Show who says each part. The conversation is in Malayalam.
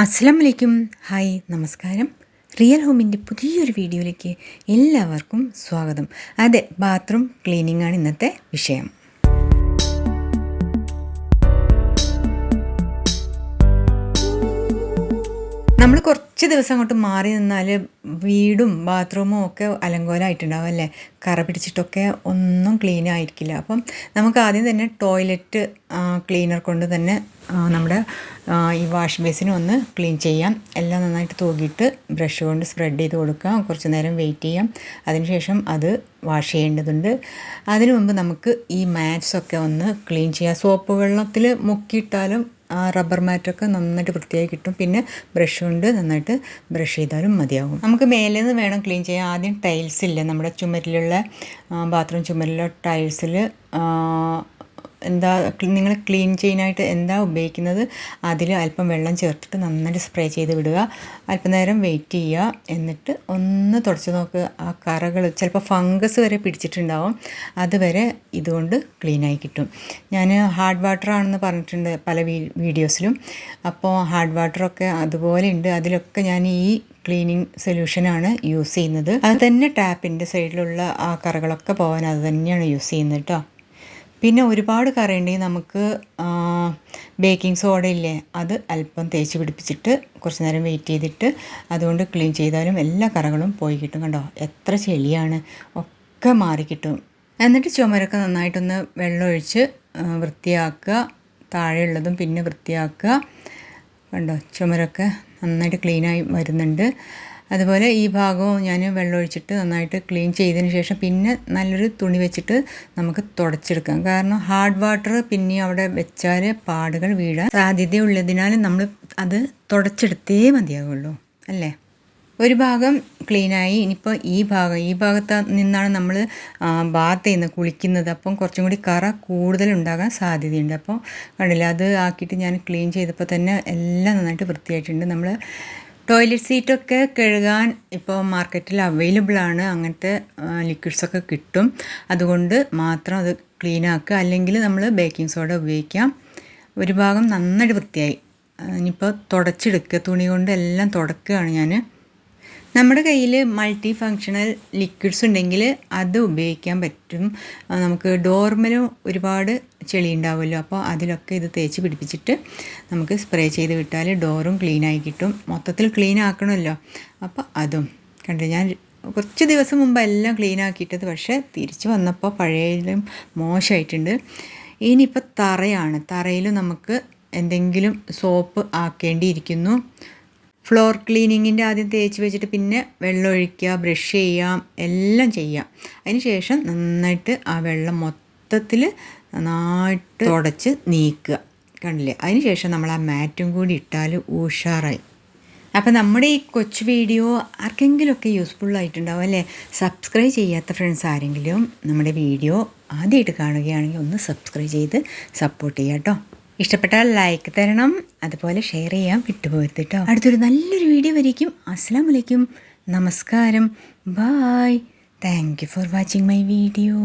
Speaker 1: അസ്സലാമലൈക്കും. ഹായ്, നമസ്കാരം. റിയൽ ഹോമിൻ്റെ പുതിയൊരു വീഡിയോയിലേക്ക് എല്ലാവർക്കും സ്വാഗതം. അതെ, ബാത്റൂം ക്ലീനിങ് ആണ് ഇന്നത്തെ വിഷയം. നമ്മൾ കുറച്ച് ദിവസം അങ്ങോട്ട് മാറി നിന്നാൽ വീടും ബാത്റൂമും ഒക്കെ അലങ്കോലമായിട്ടുണ്ടാവും അല്ലേ. കറ പിടിച്ചിട്ടൊക്കെ ഒന്നും ക്ലീൻ ആയിരിക്കില്ല. അപ്പം നമുക്ക് ആദ്യം തന്നെ ടോയ്ലറ്റ് ക്ലീനർ കൊണ്ട് തന്നെ നമ്മുടെ ഈ വാഷ് ബേസിനും ഒന്ന് ക്ലീൻ ചെയ്യാം. എല്ലാം നന്നായിട്ട് തൂകിയിട്ട് ബ്രഷ് കൊണ്ട് സ്പ്രെഡ് ചെയ്ത് കൊടുക്കാം. കുറച്ച് നേരം വെയിറ്റ് ചെയ്യാം. അതിനുശേഷം അത് വാഷ് ചെയ്യേണ്ടതുണ്ട്. അതിനു മുമ്പ് നമുക്ക് ഈ മാറ്റ്സൊക്കെ ഒന്ന് ക്ലീൻ ചെയ്യാം. സോപ്പ് വെള്ളത്തിൽ മുക്കിയിട്ടാലും റബ്ബർ മാറ്റൊക്കെ നന്നായിട്ട് വൃത്തിയായി കിട്ടും. പിന്നെ ബ്രഷ് കൊണ്ട് നന്നായിട്ട് ബ്രഷ് ചെയ്താലും മതിയാകും. നമുക്ക് മേലെ നിന്ന് വേണം ക്ലീൻ ചെയ്യാൻ. ആദ്യം ടൈൽസ് ഇല്ല, നമ്മുടെ ചുമരിലുള്ള ബാത്റൂം ചുമരിലുള്ള ടൈൽസിൽ എന്താ നിങ്ങൾ ക്ലീൻ ചെയ്യാനായിട്ട് എന്താ ഉപയോഗിക്കുന്നത് അതിൽ അല്പം വെള്ളം ചേർത്തിട്ട് നന്നായിട്ട് സ്പ്രേ ചെയ്ത് വിടുക. അല്പനേരം വെയിറ്റ് ചെയ്യുക. എന്നിട്ട് ഒന്ന് തുടച്ച് നോക്കുക. ആ കറകൾ ചിലപ്പോൾ ഫംഗസ് വരെ പിടിച്ചിട്ടുണ്ടാവും. അതുവരെ ഇതുകൊണ്ട് ക്ലീനായി കിട്ടും. ഞാൻ ഹാർഡ് വാട്ടർ ആണെന്ന് പറഞ്ഞിട്ടുണ്ട് പല വീഡിയോസിലും. അപ്പോൾ ഹാർഡ് വാട്ടറൊക്കെ അതുപോലെ ഉണ്ട്. അതിലൊക്കെ ഞാൻ ഈ ക്ലീനിങ് സൊല്യൂഷനാണ് യൂസ് ചെയ്യുന്നത്. അത് തന്നെ ടാപ്പിൻ്റെ സൈഡിലുള്ള ആ കറകളൊക്കെ പോകാൻ അത് തന്നെയാണ് യൂസ് ചെയ്യുന്നത് കേട്ടോ. പിന്നെ ഒരുപാട് കറയുണ്ടെങ്കിൽ നമുക്ക് ബേക്കിംഗ് സോഡ ഇല്ലേ, അത് അല്പം തേച്ച് പിടിപ്പിച്ചിട്ട് കുറച്ച് നേരം വെയിറ്റ് ചെയ്തിട്ട് അതുകൊണ്ട് ക്ലീൻ ചെയ്താലും എല്ലാ കറകളും പോയി കിട്ടും. കണ്ടോ, എത്ര ചെളിയാണ്, ഒക്കെ മാറിക്കിട്ടും. എന്നിട്ട് ചുമരൊക്കെ നന്നായിട്ടൊന്ന് വെള്ളമൊഴിച്ച് വൃത്തിയാക്കുക. താഴെയുള്ളതും പിന്നെ വൃത്തിയാക്കുക. കണ്ടോ, ചുമരൊക്കെ നന്നായിട്ട് ക്ലീനായി വരുന്നുണ്ട്. അതുപോലെ ഈ ഭാഗവും ഞാൻ വെള്ളമൊഴിച്ചിട്ട് നന്നായിട്ട് ക്ലീൻ ചെയ്തതിന് ശേഷം പിന്നെ നല്ലൊരു തുണി വെച്ചിട്ട് നമുക്ക് തുടച്ചെടുക്കാം. കാരണം ഹാർഡ് വാട്ടർ പിന്നെ അവിടെ വെച്ചാൽ പാടുകൾ വീഴാൻ സാധ്യതയുള്ളതിനാൽ നമ്മൾ അത് തുടച്ചെടുത്തേ മതിയാകുള്ളൂ അല്ലേ. ഒരു ഭാഗം ക്ലീനായി. ഇനിയിപ്പോൾ ഈ ഭാഗത്ത് നിന്നാണ് നമ്മൾ ബാത്ത് ചെയ്യുന്നത്, കുളിക്കുന്നത്. അപ്പം കുറച്ചും കൂടി കറ കൂടുതലുണ്ടാകാൻ സാധ്യതയുണ്ട്. അപ്പോൾ കണ്ടില്ല, അത് ആക്കിയിട്ട് ഞാൻ ക്ലീൻ ചെയ്തപ്പോൾ തന്നെ എല്ലാം നന്നായിട്ട് വൃത്തിയായിട്ടുണ്ട്. നമ്മൾ ടോയ്ലറ്റ് സീറ്റൊക്കെ കഴുകാൻ ഇപ്പോൾ മാർക്കറ്റിൽ അവൈലബിളാണ്. അങ്ങനത്തെ ലിക്വിഡ്സൊക്കെ കിട്ടും. അതുകൊണ്ട് മാത്രം അത് ക്ലീൻ ആക്കുക. അല്ലെങ്കിൽ നമ്മൾ ബേക്കിംഗ് സോഡ ഉപയോഗിക്കാം. ഒരു ഭാഗം നന്നായിട്ട് വൃത്തിയായി. ഇനിയിപ്പോൾ തുടച്ചെടുക്കുക. തുണി കൊണ്ട് എല്ലാം തുടക്കുകയാണ് ഞാൻ. നമ്മുടെ കയ്യിൽ മൾട്ടി ഫങ്ഷണൽ ലിക്വിഡ്സ് ഉണ്ടെങ്കിൽ അത് ഉപയോഗിക്കാൻ പറ്റും. നമുക്ക് ഡോർമലും ഒരുപാട് ചെളി ഉണ്ടാവുമല്ലോ. അപ്പോൾ അതിലൊക്കെ ഇത് തേച്ച് പിടിപ്പിച്ചിട്ട് നമുക്ക് സ്പ്രേ ചെയ്ത് വിട്ടാൽ ഡോറും ക്ലീനായി കിട്ടും. മൊത്തത്തിൽ ക്ലീൻ ആക്കണമല്ലോ. അപ്പോൾ അതും കണ്ടു. ഞാൻ കുറച്ച് ദിവസം മുമ്പ് എല്ലാം ക്ലീൻ ആക്കിയിട്ടത്, പക്ഷേ തിരിച്ച് വന്നപ്പോൾ പഴയതിലും മോശമായിട്ടുണ്ട്. ഇനിയിപ്പോൾ തറയാണ്. തറയിൽ നമുക്ക് എന്തെങ്കിലും സോപ്പ് ആക്കേണ്ടിയിരിക്കുന്നു. ഫ്ലോർ ക്ലീനിങ്ങിൻ്റെ ആദ്യം തേച്ച് വെച്ചിട്ട് പിന്നെ വെള്ളം ഒഴിക്കുക, ബ്രഷ് ചെയ്യാം, എല്ലാം ചെയ്യാം. അതിന് ശേഷം നന്നായിട്ട് ആ വെള്ളം മൊത്തത്തിൽ നന്നായിട്ട് തുടച്ച് നീക്കുക. കണ്ടില്ലേ. അതിന് ശേഷം നമ്മൾ ആ മാറ്റും കൂടി ഇട്ടാൽ ഉഷാറായി. അപ്പോൾ നമ്മുടെ ഈ കൊച്ചു വീഡിയോ ആർക്കെങ്കിലുമൊക്കെ യൂസ്ഫുള്ളായിട്ടുണ്ടാവും അല്ലേ. സബ്സ്ക്രൈബ് ചെയ്യാത്ത ഫ്രണ്ട്സ് ആരെങ്കിലും നമ്മുടെ വീഡിയോ ആദ്യമായിട്ട് കാണുകയാണെങ്കിൽ ഒന്ന് സബ്സ്ക്രൈബ് ചെയ്ത് സപ്പോർട്ട് ചെയ്യാം കേട്ടോ. ഇഷ്ടപ്പെട്ടാൽ ലൈക്ക് തരണം, അതുപോലെ ഷെയർ ചെയ്യാൻ വിട്ടുപോകരുത് കേട്ടോ. അടുത്തൊരു നല്ലൊരു വീഡിയോ വരയ്ക്കും. അസ്സലാമലൈക്കും, നമസ്കാരം, bye. Thank you for watching my video.